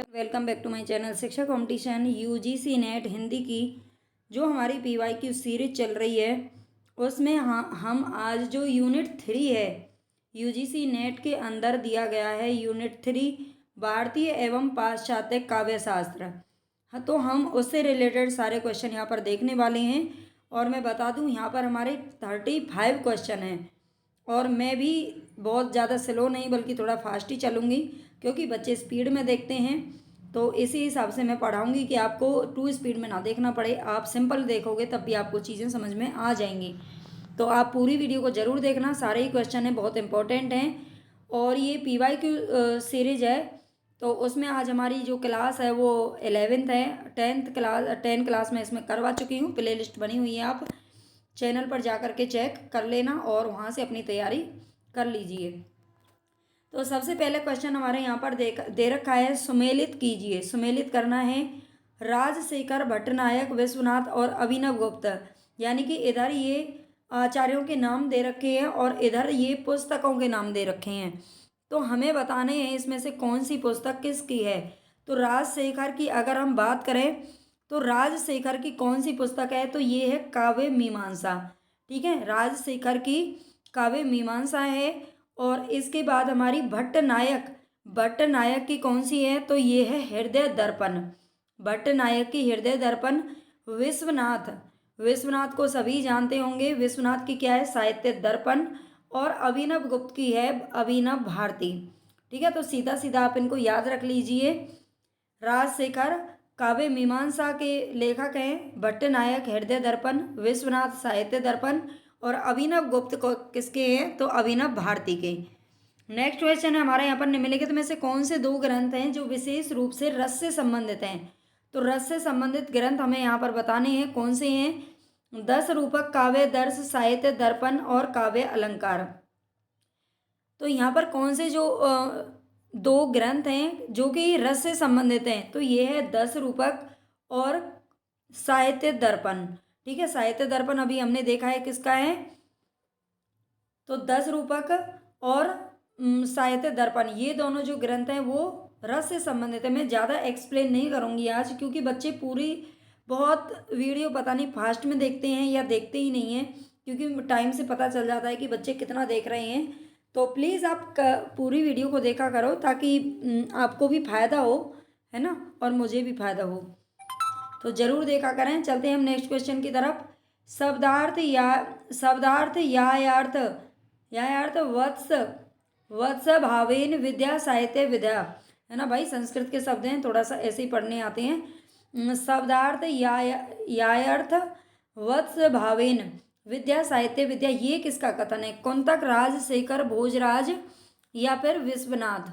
Welcome back to my channel Shiksha competition UGC NET Hindi की जो हमारी पीवाईक्यू सीरीज चल रही है उसमें हम आज जो यूनिट 3 है यूजीसी नेट के अंदर दिया गया है यूनिट 3 भारतीय एवं पाश्चात्य काव्य शास्त्र। हाँ, तो हम उससे रिलेटेड सारे क्वेश्चन यहाँ पर देखने वाले हैं और मैं बता दूँ यहाँ पर हमारे 35 क्वेश्चन हैं और मैं भी बहुत ज़्यादा स्लो नहीं बल्कि थोड़ा फास्ट ही चलूँगी क्योंकि बच्चे स्पीड में देखते हैं। तो इसी हिसाब से मैं पढ़ाऊँगी कि आपको 2 स्पीड में ना देखना पड़े, आप सिंपल देखोगे तब भी आपको चीज़ें समझ में आ जाएंगी। तो आप पूरी वीडियो को ज़रूर देखना, सारे ही क्वेश्चन हैं, बहुत इंपॉर्टेंट हैं। और ये पीवाईक्यू सीरीज है तो उसमें आज हमारी जो क्लास है वो 11th है। 10 क्लास में इसमें करवा चुकी हूँ, प्ले लिस्ट बनी हुई है, आप चैनल पर जा कर के चेक कर लेना और वहाँ से अपनी तैयारी कर लीजिए। तो सबसे पहले क्वेश्चन हमारे यहाँ पर दे रखा है, सुमेलित कीजिए। सुमेलित करना है राजशेखर भट्टनायक, विश्वनाथ और अभिनव गुप्त, यानी कि इधर ये आचार्यों के नाम दे रखे हैं और इधर ये पुस्तकों के नाम दे रखे हैं। तो हमें बताने हैं इसमें से कौन सी पुस्तक किसकी है। तो राजशेखर की अगर हम बात करें तो राजशेखर की कौन सी पुस्तक है, तो ये है काव्य मीमांसा। ठीक है, राजशेखर की काव्य मीमांसा है। और इसके बाद हमारी भट्टनायक की कौन सी है, तो ये है हृदय दर्पण। भट्टनायक की हृदय दर्पण। विश्वनाथ को सभी जानते होंगे, विश्वनाथ की क्या है, साहित्य दर्पण। और अभिनव गुप्त की है अभिनव भारती। ठीक है, तो सीधा सीधा आप इनको याद रख लीजिए। राजशेखर काव्य मीमांसा के लेखक हैं, भट्टनायक हृदय दर्पण, विश्वनाथ साहित्य दर्पण और अभिनव गुप्त को किसके हैं, तो अभिनव भारती के। नेक्स्ट क्वेश्चन है हमारे यहाँ पर, निम्नलिखित में से कौन से 2 ग्रंथ हैं जो विशेष रूप से रस से संबंधित हैं। तो रस से संबंधित ग्रंथ हमें यहाँ पर बताने हैं कौन से हैं। 10 रूपक, काव्य दर्श, साहित्य दर्पण और काव्य अलंकार। तो यहाँ पर कौन से जो 2 ग्रंथ हैं जो कि रस से संबंधित हैं, तो ये है 10 रूपक और साहित्य दर्पण। ठीक है, साहित्य दर्पण अभी हमने देखा है किसका है, तो 10 रूपक और साहित्य दर्पण, ये दोनों जो ग्रंथ हैं वो रस से संबंधित है। मैं ज़्यादा एक्सप्लेन नहीं करूँगी आज क्योंकि बच्चे पूरी बहुत वीडियो पता नहीं फास्ट में देखते हैं या देखते ही नहीं हैं, क्योंकि टाइम से पता चल जाता है कि बच्चे कितना देख रहे हैं। तो प्लीज़ आप पूरी वीडियो को देखा करो ताकि आपको भी फ़ायदा हो, है ना, और मुझे भी फ़ायदा हो। तो ज़रूर देखा करें। चलते हैं हम नेक्स्ट क्वेश्चन की तरफ। शब्दार्थ यायार्थ वत्स भावेन विद्या साहित्य विद्या, है ना भाई, संस्कृत के शब्द हैं, थोड़ा सा ऐसे ही पढ़ने आते हैं। शब्दार्थ यायार्थ वत्स भावेन विद्या साहित्य विद्या, ये किसका कथन है, कुंतक, राजशेखर, भोजराज या फिर विश्वनाथ।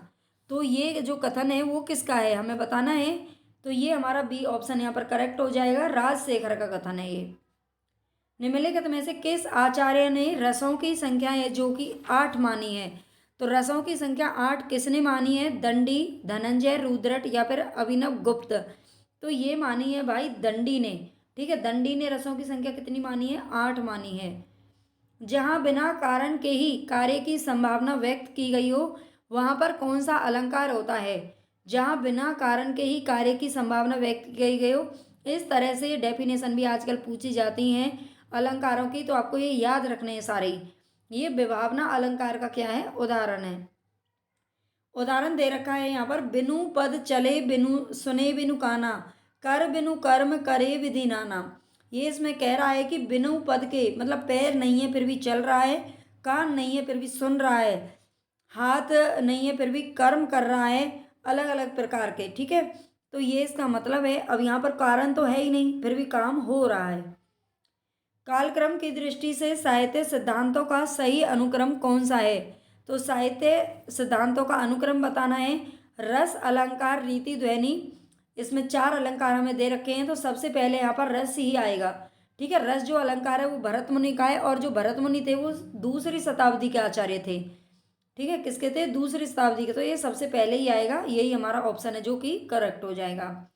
तो ये जो कथन है वो किसका है हमें बताना है। तो ये हमारा बी ऑप्शन यहाँ पर करेक्ट हो जाएगा, राजशेखर का कथन है ये। निम्नलिखित में से किस आचार्य ने रसों की संख्या है जो कि 8 मानी है। तो रसों की संख्या 8 किसने मानी है, दंडी, धनंजय, रुद्रट या फिर अभिनव गुप्त। तो ये मानी है भाई दंडी ने। ठीक है, दंडी ने रसों की संख्या कितनी मानी है, 8 मानी है। जहाँ बिना कारण के ही कार्य की संभावना व्यक्त की गई हो वहाँ पर कौन सा अलंकार होता है। जहाँ बिना कारण के ही कार्य की संभावना व्यक्त की गई हो, इस तरह से डेफिनेशन भी आजकल पूछी जाती हैं अलंकारों की, तो आपको ये याद रखने हैं सारे। ये विभावना अलंकार का क्या है, उदाहरण है। उदाहरण दे रखा है यहाँ पर, बिनु पद चले बिनु सुने बिनु काना, कर बिनु कर्म करे विधि नाना। ये इसमें कह रहा है कि बिनु पद के मतलब पैर नहीं है फिर भी चल रहा है, कान नहीं है फिर भी सुन रहा है, हाथ नहीं है फिर भी कर्म कर रहा है, अलग अलग प्रकार के। ठीक है, तो ये इसका मतलब है। अब यहाँ पर कारण तो है ही नहीं फिर भी काम हो रहा है। कालक्रम की दृष्टि से साहित्य सिद्धांतों का सही अनुक्रम कौन सा है। तो साहित्य सिद्धांतों का अनुक्रम बताना है, रस, अलंकार, रीति, ध्वनि। इसमें 4 अलंकार हमें दे रखे हैं, तो सबसे पहले यहाँ पर रस ही आएगा। ठीक है, रस जो अलंकार है वो भरत मुनि का है और जो भरत मुनि थे वो 2री शताब्दी के आचार्य थे। ठीक है, किसके थे, 2री शताब्दी के, तो ये सबसे पहले ही आएगा, यही हमारा ऑप्शन है जो कि करेक्ट हो जाएगा।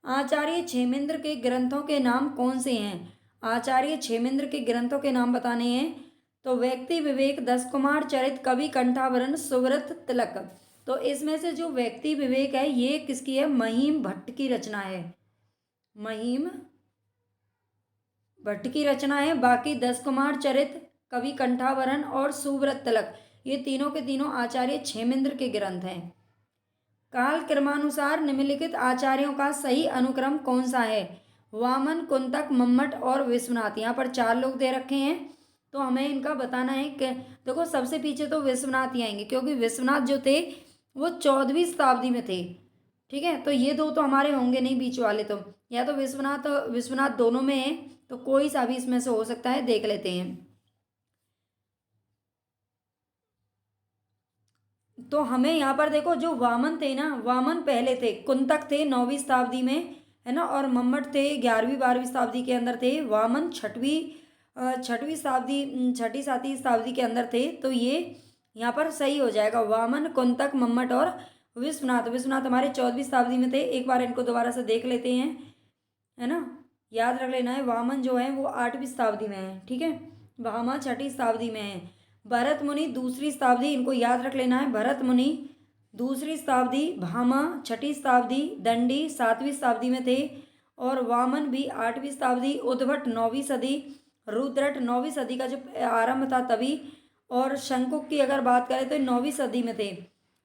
आचार्य क्षेमेंद्र के ग्रंथों के नाम कौन से हैं। आचार्य क्षेमेंद्र के ग्रंथों के नाम बताने हैं, तो व्यक्ति विवेक, 10 कुमार चरित, कवि कंठाभरण, सुव्रत तिलक। तो इसमें से जो व्यक्ति विवेक है ये किसकी है, महिम भट्ट की रचना है, महिम भट्ट की रचना है। बाकी 10 कुमार चरित, कवि कंठावरन और सुव्रत तिलक, ये तीनों के तीनों आचार्य क्षेमेंद्र के ग्रंथ हैं। काल क्रमानुसार निम्नलिखित आचार्यों का सही अनुक्रम कौन सा है, वामन, कुंतक, मम्मट और विश्वनाथ। यहाँ पर 4 लोग दे रखे हैं, तो हमें इनका बताना है कि देखो सबसे पीछे तो विश्वनाथ ही आएंगे, क्योंकि विश्वनाथ जो थे वो 14वीं शताब्दी में थे। ठीक है, तो ये दो तो हमारे होंगे नहीं बीच वाले, तो या तो विश्वनाथ विश्वनाथ दोनों में है, तो कोई सा भी इसमें से हो सकता है, देख लेते हैं। तो हमें यहाँ पर देखो जो वामन थे ना, वामन पहले थे, कुंतक थे 9वीं शताब्दी में, है ना, और मम्मट थे 11वीं 12वीं शताब्दी के अंदर थे। वामन छठवीं शताब्दी, छठी 7वीं शताब्दी के अंदर थे। तो ये यहाँ पर सही हो जाएगा, वामन, कुंतक, मम्मट और विश्वनाथ। विश्वनाथ हमारे 14वीं शताब्दी में थे। एक बार इनको दोबारा से देख लेते हैं, है ना, याद रख लेना है। वामन जो है वो 8वीं शताब्दी में है, ठीक है, भामा 6ठी शताब्दी में है। भरत मुनि 2री शताब्दी, इनको याद रख लेना है, भरत मुनि 2री शताब्दी, भामा 6ठी शताब्दी, दंडी 7वीं शताब्दी में थे, और वामन भी 8वीं शताब्दी, उद्भट 9वीं सदी, रुद्रट 9वीं सदी का जो आरंभ था तभी, और शंकुक की अगर बात करें तो 9वीं सदी में थे।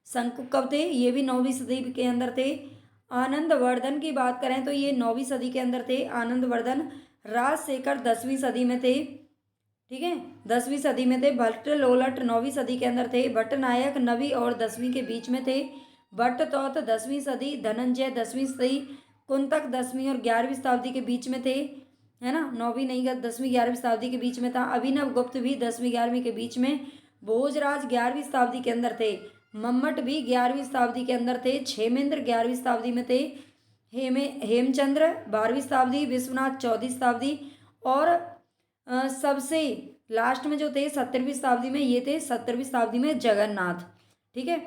शंकुक कब थे, ये भी 9वीं सदी के अंदर थे। आनंदवर्धन की बात करें तो ये 9वीं सदी के अंदर थे, आनंदवर्धन। राजशेखर 10वीं सदी में थे, ठीक है, 10वीं सदी में थे। भट्ट लोलट 9वीं सदी के अंदर थे। भट्ट नायक 9वीं और 10वीं के बीच में थे। भट्ट तौत 10वीं सदी, धनंजय 10वीं सदी, कुंतक 10वीं और 11वीं शताब्दी के बीच में थे, है ना, 9वीं नहीं 10वीं 11वीं शताब्दी के बीच में था। अभिनव गुप्त भी 10वीं 11वीं के बीच में। भोजराज 11वीं शताब्दी के अंदर थे। मम्मट भी 11वीं शताब्दी के अंदर थे। क्षेमेंद्र 11वीं शताब्दी में थे। हेमचंद्र 12वीं शताब्दी, विश्वनाथ 14वीं शताब्दी, और सबसे लास्ट में जो थे 17वीं शताब्दी में, ये थे 17वीं शताब्दी में जगन्नाथ। ठीक है,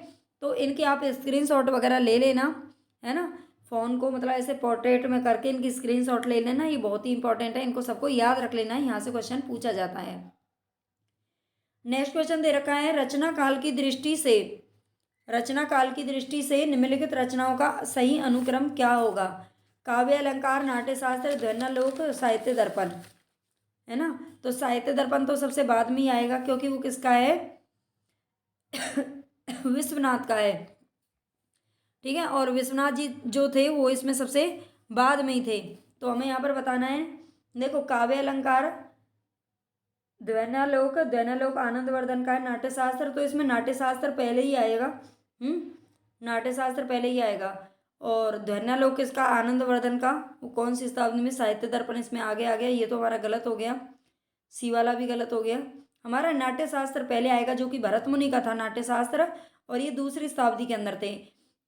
तो इनके आप स्क्रीनशॉट वगैरह ले लेना, है ना, फ़ोन को मतलब ऐसे पोर्ट्रेट में करके इनकी स्क्रीनशॉट ले लेना, ये बहुत ही इंपॉर्टेंट है, इनको सबको याद रख लेना है, यहाँ से क्वेश्चन पूछा जाता है। नेक्स्ट क्वेश्चन दे रखा है, रचना काल की दृष्टि से निम्नलिखित रचनाओं का सही अनुक्रम क्या होगा। काव्य अलंकार, नाट्यशास्त्र, ध्वन्यालोक, साहित्य दर्पण, है ना। तो साहित्य दर्पण तो सबसे बाद में ही आएगा, क्योंकि वो किसका है विश्वनाथ का है, ठीक है, और विश्वनाथ जी जो थे वो इसमें सबसे बाद में ही थे। तो हमें यहाँ पर बताना है, देखो काव्य अलंकार, ध्वन्यालोक आनंदवर्धन का है। नाट्यशास्त्र, तो इसमें नाट्यशास्त्र पहले ही आएगा, नाट्यशास्त्र पहले ही आएगा। और ध्वन्यालोक किसका, आनंदवर्धन का, वो कौन सी शताब्दी में। साहित्य दर्पण इसमें आगे आ गया, ये तो हमारा गलत हो गया, सी वाला भी गलत हो गया। हमारा नाट्यशास्त्र पहले आएगा, जो कि भरत मुनि का था नाट्यशास्त्र, और ये 2री शताब्दी के अंदर थे।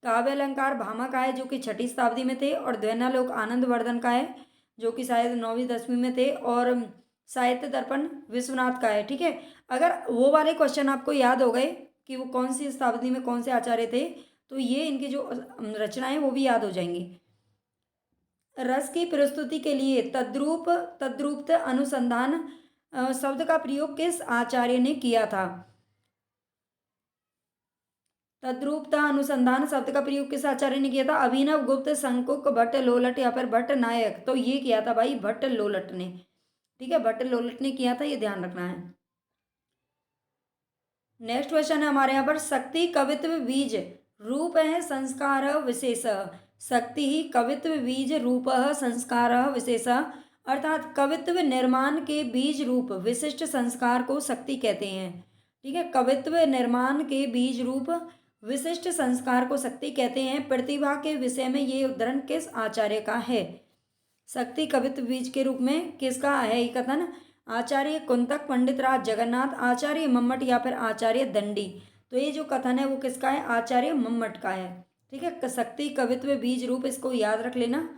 काव्य अलंकार भामा का है, जो कि 6ठी शताब्दी में थे, और ध्वन्यालोक आनंदवर्धन का है, जो कि शायद 9वीं 10वीं में थे, और साहित्य दर्पण विश्वनाथ का है। ठीक है, अगर वो वाले क्वेश्चन आपको याद हो गए कि वो कौन सी शताब्दी में कौन से आचार्य थे, तो ये इनकी जो रचनाएं वो भी याद हो जाएंगी। रस की प्रस्तुति के लिए तद्रूप अनुसंधान शब्द का प्रयोग किस आचार्य ने किया था। तद्रूपता अनुसंधान शब्द का प्रयोग किस आचार्य ने किया था। अभिनव गुप्त, शंकुक, भट्ट लोलट या फिर भट्ट नायक। तो ये किया था भाई भट्ट लोलट ने, ठीक है, भट्ट लोलट ने किया था, ये ध्यान रखना है। नेक्स्ट क्वेश्चन है हमारे यहाँ पर, शक्ति कवित्व बीज रूप है संस्कार विशेष। शक्ति ही कवित्व बीज रूप संस्कार विशेष, अर्थात कवित्व निर्माण के बीज रूप विशिष्ट संस्कार को शक्ति कहते हैं। ठीक है, कवित्व निर्माण के बीज रूप विशिष्ट संस्कार को शक्ति कहते हैं। प्रतिभा के विषय में ये उद्धरण किस आचार्य का है। शक्ति कवित्व बीज के रूप में किसका है ये कथन, आचार्य कुंतक, पंडित राज जगन्नाथ, आचार्य मम्मट या फिर आचार्य दंडी। तो ये जो कथन है वो किसका है, आचार्य मम्मट का है। ठीक है, शक्ति कवित्व बीज रूप, इसको याद रख लेना,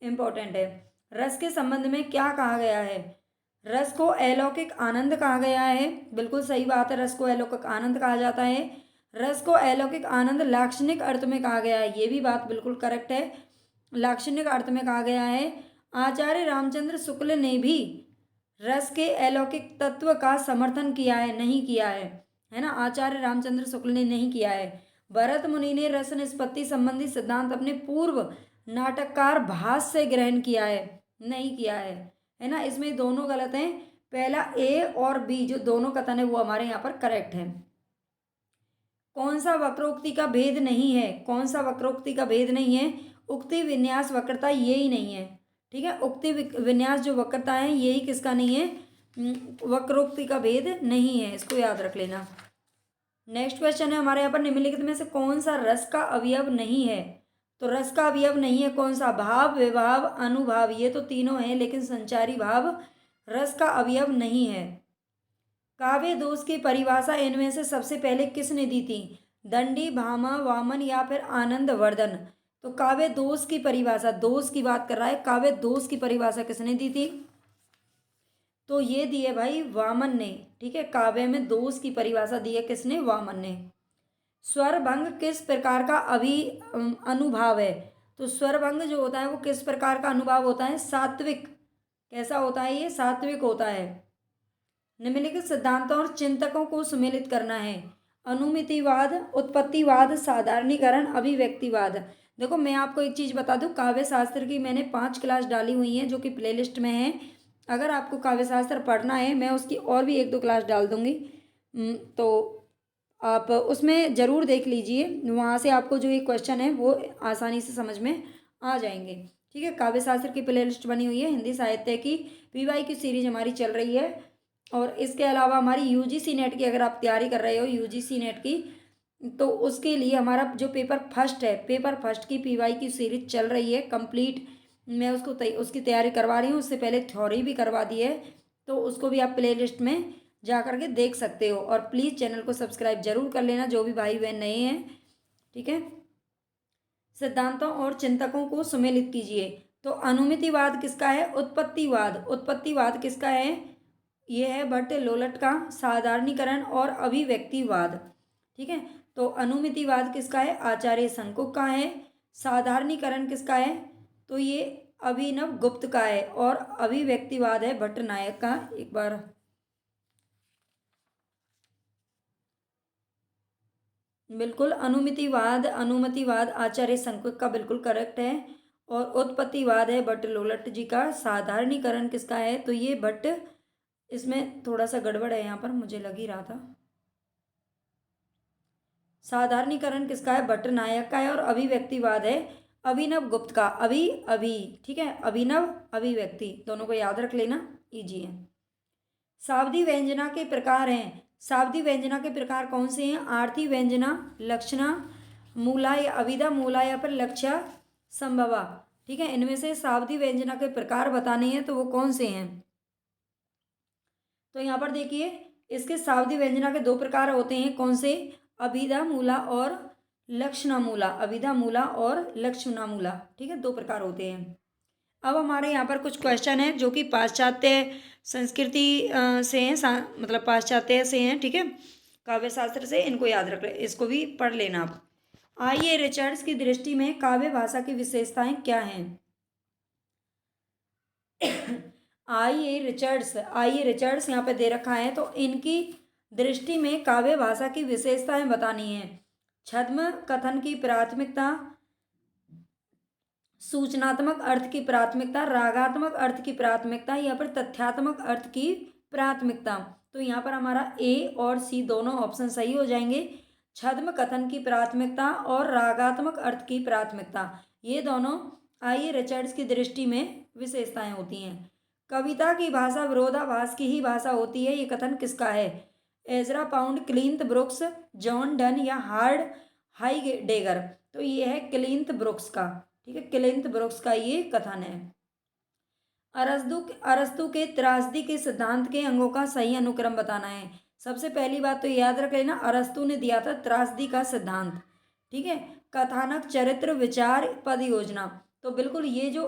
इंपॉर्टेंट है। रस के संबंध में क्या कहा गया है, रस को अलौकिक आनंद कहा गया है, बिल्कुल सही बात है, रस को अलौकिक आनंद कहा जाता है। रस को अलौकिक आनंद लाक्षणिक अर्थ में कहा गया है, ये भी बात बिल्कुल करेक्ट है, लाक्षणिक अर्थ में कहा गया है। आचार्य रामचंद्र शुक्ल ने भी रस के अलौकिक तत्व का समर्थन किया है, नहीं किया है ना, आचार्य रामचंद्र शुक्ल ने नहीं किया है। भरत मुनि ने रस निष्पत्ति संबंधी सिद्धांत अपने पूर्व नाटककार भास से ग्रहण किया है, नहीं किया है ना। इसमें दोनों गलत हैं। पहला ए और बी जो दोनों कथन है वो हमारे यहाँ पर करेक्ट है। कौन सा वक्रोक्ति का भेद नहीं है? कौन सा वक्रोक्ति का भेद नहीं है? उक्ति विन्यास वक्रता यही नहीं है। ठीक है, उक्ति विन्यास जो वक्रता है यही किसका नहीं है? वक्रोक्ति का भेद नहीं है, इसको याद रख लेना। नेक्स्ट क्वेश्चन है हमारे यहाँ पर, निम्नलिखित में से कौन सा रस का अवयव नहीं है? तो रस का अवयव नहीं है कौन सा? भाव, विभाव, अनुभाव, ये तो तीनों हैं, लेकिन संचारी भाव रस का अवयव नहीं है। काव्य दोष की परिभाषा इनमें से सबसे पहले किसने दी थी? दंडी, भामा, वामन या फिर आनंद वर्धन? तो काव्य दोष की परिभाषा, दोष की बात कर रहा है, काव्य दोष की परिभाषा किसने दी थी? तो ये दी है भाई वामन ने। ठीक है, काव्य में दोष की परिभाषा दी है किसने? वामन ने। स्वरभंग किस प्रकार का अनुभाव है? तो स्वरभंग जो होता है वो किस प्रकार का अनुभाव होता है? सात्विक। कैसा होता है ये? सात्विक होता है। निम्नलिखित सिद्धांतों और चिंतकों को सुमेलित करना है। अनुमितिवाद, उत्पत्तिवाद, साधारणीकरण, अभिव्यक्तिवाद। देखो मैं आपको एक चीज़ बता दूं, काव्य शास्त्र की मैंने 5 क्लास डाली हुई हैं जो कि प्लेलिस्ट में है। अगर आपको काव्य शास्त्र पढ़ना है मैं उसकी और भी 1-2 क्लास डाल दूंगी, तो आप उसमें ज़रूर देख लीजिए। वहाँ से आपको जो ये क्वेश्चन है वो आसानी से समझ में आ जाएंगे। ठीक है, काव्य शास्त्र की प्लेलिस्ट बनी हुई है। हिंदी साहित्य की पीवाई की सीरीज हमारी चल रही है। और इसके अलावा हमारी यूजीसी नेट की अगर आप तैयारी कर रहे हो, यूजीसी नेट की, तो उसके लिए हमारा जो पेपर फर्स्ट है, पेपर फर्स्ट की पीवाई की सीरीज चल रही है कंप्लीट। मैं उसकी तैयारी करवा रही हूँ। उससे पहले थ्योरी भी करवा दी है, तो उसको भी आप प्लेलिस्ट में जा करके देख सकते हो। और प्लीज़ चैनल को सब्सक्राइब जरूर कर लेना जो भी भाई बहन नए हैं। ठीक है, सिद्धांतों और चिंतकों को सुमेलित कीजिए। तो अनुमितिवाद किसका है? उत्पत्तिवाद। उत्पत्तिवाद किसका है? ये है भट्ट लोलट का। साधारणीकरण और अभिव्यक्तिवाद। ठीक है, तो अनुमितिवाद किसका है? आचार्य शंकुक का है। साधारणीकरण किसका है? तो ये अभिनव गुप्त का है। और अभिव्यक्तिवाद है भट्ट नायक का। एक बार बिल्कुल अनुमतिवाद आचार्य शंकुक का बिल्कुल करेक्ट है। और उत्पत्तिवाद है भट्ट लोलट जी का। साधारणीकरण किसका है? तो ये भट्ट, इसमें थोड़ा सा गड़बड़ है यहाँ पर, मुझे लग ही रहा था। साधारणीकरण किसका है? भट्ट नायक का है। और अभिव्यक्तिवाद है अभिनव गुप्त का। ठीक है, अभिनव अभिव्यक्ति, दोनों को याद रख लेना, इजी है। सावधि व्यंजना के प्रकार हैं। सावधि व्यंजना के प्रकार कौन से हैं? आरती व्यंजना, लक्षणा, मूला या अभिधा मूला या फिर लक्ष्या संभवा। ठीक है, इनमें से सावधि व्यंजना के प्रकार बताने हैं तो वो कौन से हैं? तो यहाँ पर देखिए, इसके सावधि व्यंजना के 2 प्रकार होते हैं। कौन से? अभिधा मूला और लक्षणा मूला। अभिधा मूला और लक्षणा मूला। ठीक है, 2 प्रकार होते हैं। अब हमारे यहाँ पर कुछ क्वेश्चन हैं जो कि पाश्चात्य संस्कृति से हैं, मतलब पाश्चात्य से हैं। ठीक है, काव्य शास्त्र से, इनको याद रख ले, इसको भी पढ़ लेना आप। आइए रिचर्ड्स की दृष्टि में काव्य भाषा की विशेषताएं क्या हैं? आइए रिचर्ड्स यहाँ पे दे रखा है, तो इनकी दृष्टि में काव्य भाषा की विशेषताएं बतानी है। छद्म कथन की प्राथमिकता, सूचनात्मक अर्थ की प्राथमिकता, रागात्मक अर्थ की प्राथमिकता या फिर तथ्यात्मक अर्थ की प्राथमिकता। तो यहाँ पर हमारा ए और सी दोनों ऑप्शन सही हो जाएंगे। छद्म कथन की प्राथमिकता और रागात्मक अर्थ की प्राथमिकता, ये दोनों आई रिचर्ड्स की दृष्टि में विशेषताएं होती हैं। कविता की भाषा विरोधाभास की ही भाषा होती है, ये कथन किसका है? Ezra Pound, Cleanth Brooks, John Donne या हार्ड हाइडेगर। तो ये है क्लिंत ब्रुक्स का। ठीक है, क्लिंत ब्रुक्स का ये कथन है। अरस्तु के त्रासदी के सिद्धांत के अंगों का सही अनुक्रम बताना है। सबसे पहली बात तो याद रख लेना, अरस्तु ने दिया था त्रासदी का सिद्धांत। ठीक है, कथानक, चरित्र, विचार, पद योजना। तो बिल्कुल ये जो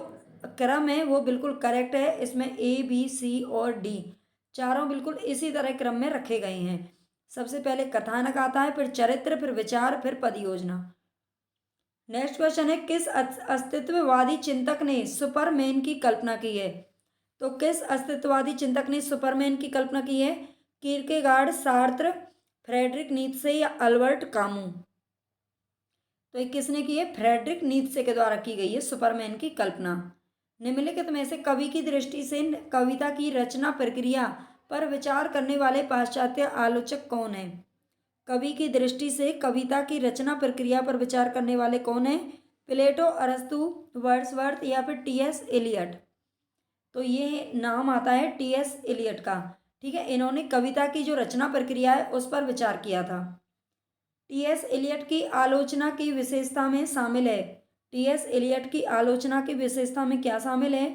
क्रम है वो बिल्कुल करेक्ट है। इसमें ए, बी, सी और डी चारों बिल्कुल इसी तरह क्रम में रखे गए हैं। सबसे पहले कथानक आता है, फिर चरित्र, फिर विचार, फिर पद योजना। नेक्स्ट क्वेश्चन है, किस अस्तित्ववादी चिंतक ने सुपरमैन की कल्पना की है? तो किस अस्तित्ववादी चिंतक ने सुपरमैन की कल्पना की है? कीर्केगार्ड, सार्त्र, फ्रेडरिक नीत्शे या अल्बर्ट कामू। तो ये किसने की है? फ्रेडरिक नीत्शे के द्वारा की गई है सुपरमैन की कल्पना। निम्नलिखित में से कवि की दृष्टि से कविता की रचना प्रक्रिया पर विचार करने वाले पाश्चात्य आलोचक कौन है? कवि की दृष्टि से कविता की रचना प्रक्रिया पर विचार करने वाले कौन है? प्लेटो, अरस्तु, वर्ड्सवर्थ या फिर टी.एस. एलियट। तो ये नाम आता है टी.एस. एलियट का। ठीक है, इन्होंने कविता की जो रचना प्रक्रिया है उस पर विचार किया था। टी.एस. एलियट की आलोचना की विशेषता में शामिल है। टी.एस. एलियट की आलोचना की विशेषता में क्या शामिल है?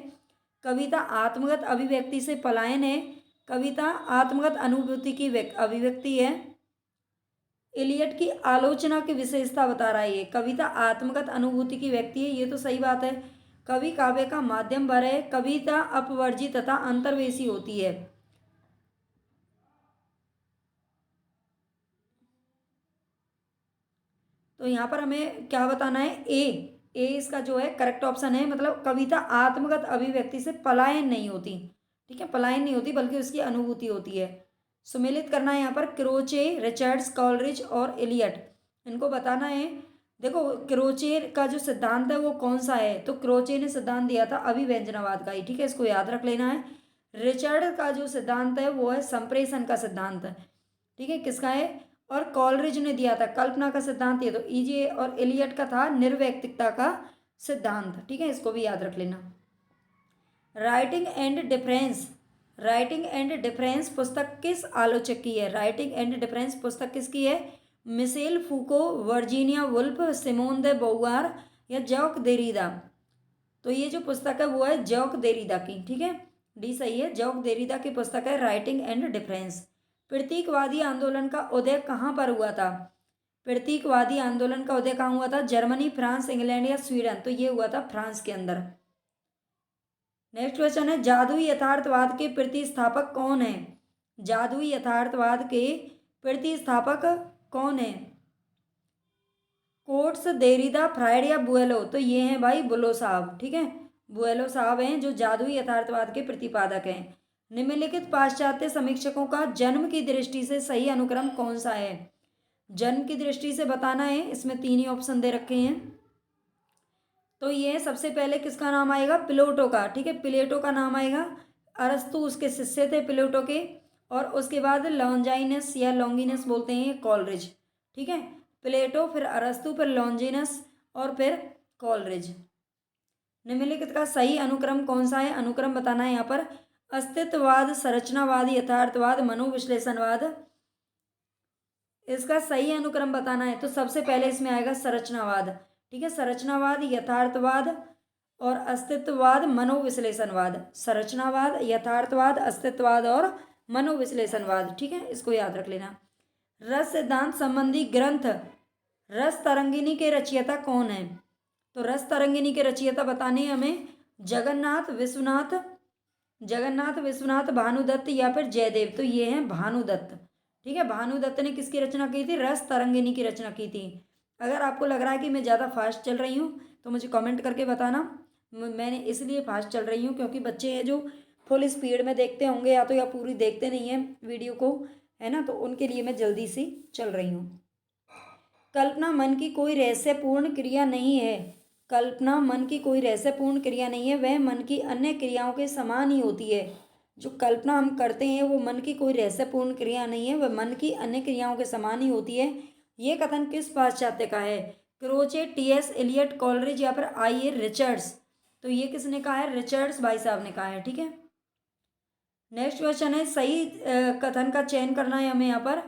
कविता आत्मगत अभिव्यक्ति से पलायन है। कविता आत्मगत अनुभूति की अभिव्यक्ति है। एलियट की आलोचना की विशेषता बता रहा है ये, कविता आत्मगत अनुभूति की व्यक्ति है, ये तो सही बात है। कवि काव्य का माध्यम भर है। कविता अपवर्जी तथा अंतर्वेशी होती है। तो यहाँ पर हमें क्या बताना है? ए इसका जो है करेक्ट ऑप्शन है। मतलब कविता आत्मगत अभिव्यक्ति से पलायन नहीं होती। ठीक है, पलायन नहीं होती बल्कि उसकी अनुभूति होती है। सुमेलित करना है यहाँ पर क्रोचे, रिचर्ड्स, कॉलरिज और एलियट, इनको बताना है। देखो क्रोचे का जो सिद्धांत है वो कौन सा है? तो क्रोचे ने सिद्धांत दिया था अभिव्यंजनावाद का ही। ठीक है, इसको याद रख लेना है। रिचर्ड का जो सिद्धांत है वो है संप्रेषण का सिद्धांत। ठीक है, किसका है? और कॉलरिज ने दिया था कल्पना का सिद्धांत। ये तो ईजे और एलियट का था निर्वैयक्तिकता का सिद्धांत। ठीक है, इसको भी याद रख लेना। Writing and difference, writing and difference पुस्तक किस आलोचक की है? राइटिंग एंड डिफरेंस पुस्तक किसकी है? Michel Foucault, Virginia Woolf, Simone de Beauvoir या जॉक देरिदा। तो ये जो पुस्तक है वो है जॉक देरिदा की। ठीक है, डी सही है, जॉक देरिदा की पुस्तक है राइटिंग एंड डिफरेंस। प्रतीकवादी आंदोलन का उदय कहाँ पर हुआ था? प्रतीकवादी आंदोलन का उदय कहाँ हुआ था? जर्मनी, फ्रांस, इंग्लैंड या स्वीडन? तो ये हुआ था फ्रांस के अंदर। नेक्स्ट क्वेश्चन है जादुई यथार्थवाद के प्रतिस्थापक कौन है? जादुई यथार्थवाद के प्रतिस्थापक कौन है? कोट्स, देरिदा, फ्रायड या बुएलो? तो ये हैं भाई बुलो साहब। ठीक है, बुएलो साहब हैं जो जादुई यथार्थवाद के प्रतिपादक हैं। निम्नलिखित पाश्चात्य समीक्षकों का जन्म की दृष्टि से सही अनुक्रम कौन सा है? जन्म की दृष्टि से बताना है। इसमें तीन ही ऑप्शन दे रखे हैं। तो ये सबसे पहले किसका नाम आएगा? प्लेटो का। ठीक है, प्लेटो का नाम आएगा। अरस्तु उसके शिष्य थे प्लेटो के। और उसके बाद लॉन्जाइनस या लॉन्गिनस बोलते हैं कॉलरिज। ठीक है, प्लेटो, फिर अरस्तु, फिर लॉन्जिनस और फिर कॉलरिज। निम्नलिखित का सही अनुक्रम कौन सा है? अनुक्रम बताना है यहाँ पर। अस्तित्ववाद, संरचनावाद, यथार्थवाद, मनोविश्लेषणवाद। इसका सही अनुक्रम बताना है तो सबसे पहले इसमें आएगा संरचनावाद। ठीक है, संरचनावाद, यथार्थवाद और अस्तित्ववाद, मनोविश्लेषणवाद। संरचनावाद, यथार्थवाद, अस्तित्ववाद और मनोविश्लेषणवाद। ठीक है, इसको याद रख लेना। रस सिद्धांत संबंधी ग्रंथ रस तरंगिणी के रचयिता कौन है? तो रस तरंगिणी के रचयिता बताने हमें जगन्नाथ विश्वनाथ, जगन्नाथ विश्वनाथ भानुदत्त या फिर जयदेव। तो ये हैं भानुदत्त। ठीक है, भानुदत्त ने किसकी रचना की थी? रस तरंगिणी की रचना की थी। अगर आपको लग रहा है कि मैं ज़्यादा फास्ट चल रही हूँ तो मुझे कमेंट करके बताना। मैंने इसलिए फास्ट चल रही हूँ क्योंकि बच्चे हैं जो फुल स्पीड में देखते होंगे या तो या पूरी देखते नहीं हैं वीडियो को, है ना, तो उनके लिए मैं जल्दी से चल रही हूँ। कल्पना मन की कोई रहस्यपूर्ण क्रिया नहीं है। कल्पना मन की कोई रहस्यपूर्ण क्रिया नहीं है, वह मन की अन्य क्रियाओं के समान ही होती है। जो कल्पना हम करते हैं वो मन की कोई रहस्यपूर्ण क्रिया नहीं है, वह मन की अन्य क्रियाओं के समान ही होती है। ये कथन किस पाश्चात्य का है? Croce, T.S.. एलियट, कॉलरिज या फिर आई.ए. रिचर्ड्स? तो ये किसने कहा है? रिचर्ड्स भाई साहब ने कहा है। ठीक है, नेक्स्ट क्वेश्चन है सही कथन का चयन करना है हमें यहाँ पर।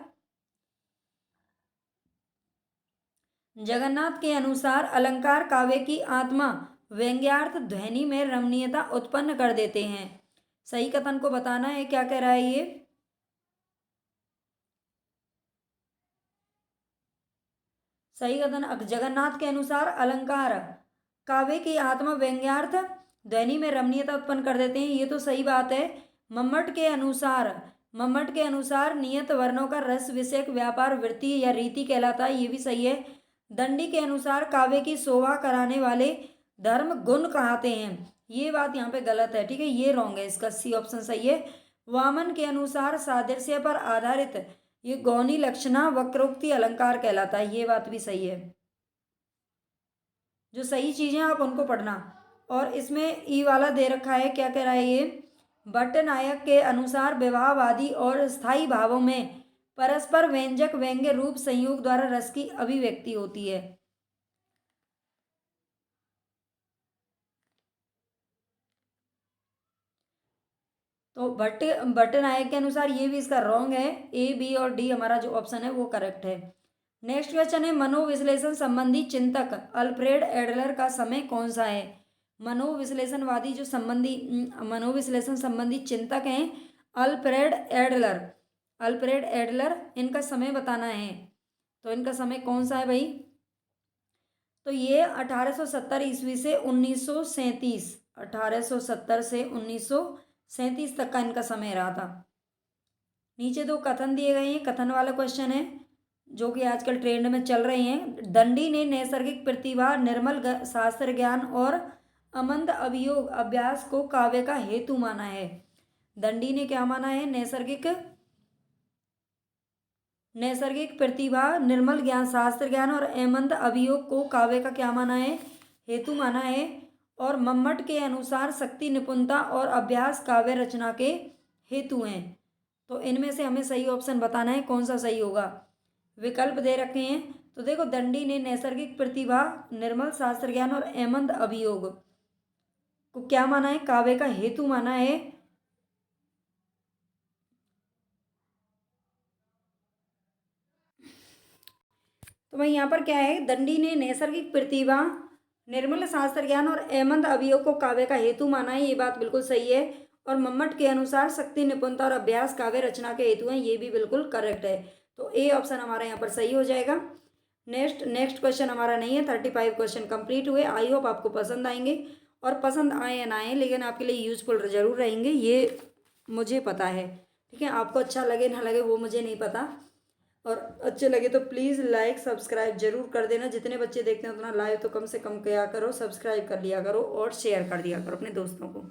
जगन्नाथ के अनुसार अलंकार काव्य की आत्मा व्यंग्यार्थ ध्वनि में रमणीयता उत्पन्न कर देते हैं। सही कथन को बताना है, क्या कह रहा है ये? सही कथन जगन्नाथ के अनुसार अलंकार काव्य की आत्मा व्यंग्यार्थ ध्वनि में रमणीयता उत्पन्न कर देते हैं, ये तो सही बात है। मम्मट के अनुसार नियत वर्णों का रस विषयक व्यापार वृत्ति या रीति कहलाता है, ये भी सही है। दंडी के अनुसार काव्य की शोभा कराने वाले धर्म गुण कहते हैं, ये बात यहाँ पे गलत है। ठीक है, ये रॉन्ग है, इसका सी ऑप्शन सही है। वामन के अनुसार सादृश्य पर आधारित ये गौणी लक्षणा वक्रोक्ति अलंकार कहलाता है, ये बात भी सही है। जो सही चीज़ें आप उनको पढ़ना। और इसमें ई वाला दे रखा है, क्या कह रहा है ये, भट्टनायक के अनुसार विवाहवादी और स्थायी भावों में परस्पर व्यंजक व्यंग्य रूप संयोग द्वारा रस की अभिव्यक्ति होती है। तो भट्टनायक के अनुसार ये भी इसका रॉन्ग है। ए बी और डी हमारा जो ऑप्शन है वो करेक्ट है। नेक्स्ट क्वेश्चन है, मनोविश्लेषण संबंधी चिंतक अल्फ्रेड एडलर का समय कौन सा है। मनोविश्लेषणवादी जो मनोविश्लेषण संबंधी चिंतक हैं अल्फ्रेड एडलर, इनका समय बताना है। तो इनका समय कौन सा है भाई, तो ये 1870 ईस्वी से 1937, 1870 से 1937 तक का इनका समय रहा था। नीचे दो कथन दिए गए हैं, कथन वाला क्वेश्चन है जो कि आजकल ट्रेंड में चल रहे हैं। दंडी ने नैसर्गिक प्रतिभा, निर्मल शास्त्र ज्ञान और अमंद अभियोग अभ्यास को काव्य का हेतु माना है। दंडी ने क्या माना है, नैसर्गिक प्रतिभा, निर्मल ज्ञान, शास्त्र ज्ञान और अमंद अभियोग को काव्य का क्या माना है, हेतु माना है। और मम्मट के अनुसार शक्ति, निपुणता और अभ्यास काव्य रचना के हेतु हैं। तो इनमें से हमें सही ऑप्शन बताना है, कौन सा सही होगा। विकल्प दे रखे हैं, तो देखो दंडी ने नैसर्गिक प्रतिभा, निर्मल शास्त्र ज्ञान और अमंद अभियोग को क्या माना है, काव्य का हेतु माना है। तो भाई यहाँ पर क्या है, दंडी ने नैसर्गिक प्रतिभा, निर्मल शास्त्र ज्ञान और अमंद अभियोग को काव्य का हेतु माना है, ये बात बिल्कुल सही है। और मम्मट के अनुसार शक्ति, निपुणता और अभ्यास काव्य रचना के हेतु हैं, ये भी बिल्कुल करेक्ट है। तो ए ऑप्शन हमारा यहाँ पर सही हो जाएगा। नेक्स्ट क्वेश्चन हमारा नहीं है। 35 क्वेश्चन कंप्लीट हुए। आई होप आपको पसंद आएंगे, और पसंद आए या ना आए लेकिन आपके लिए यूजफुल जरूर रहेंगे, ये मुझे पता है। ठीक है, आपको अच्छा लगे ना लगे वो मुझे नहीं पता, और अच्छे लगे तो प्लीज़ लाइक सब्सक्राइब जरूर कर देना। जितने बच्चे देखते हैं उतना लाइव तो कम से कम किया करो, सब्सक्राइब कर लिया करो और शेयर कर दिया करो अपने दोस्तों को।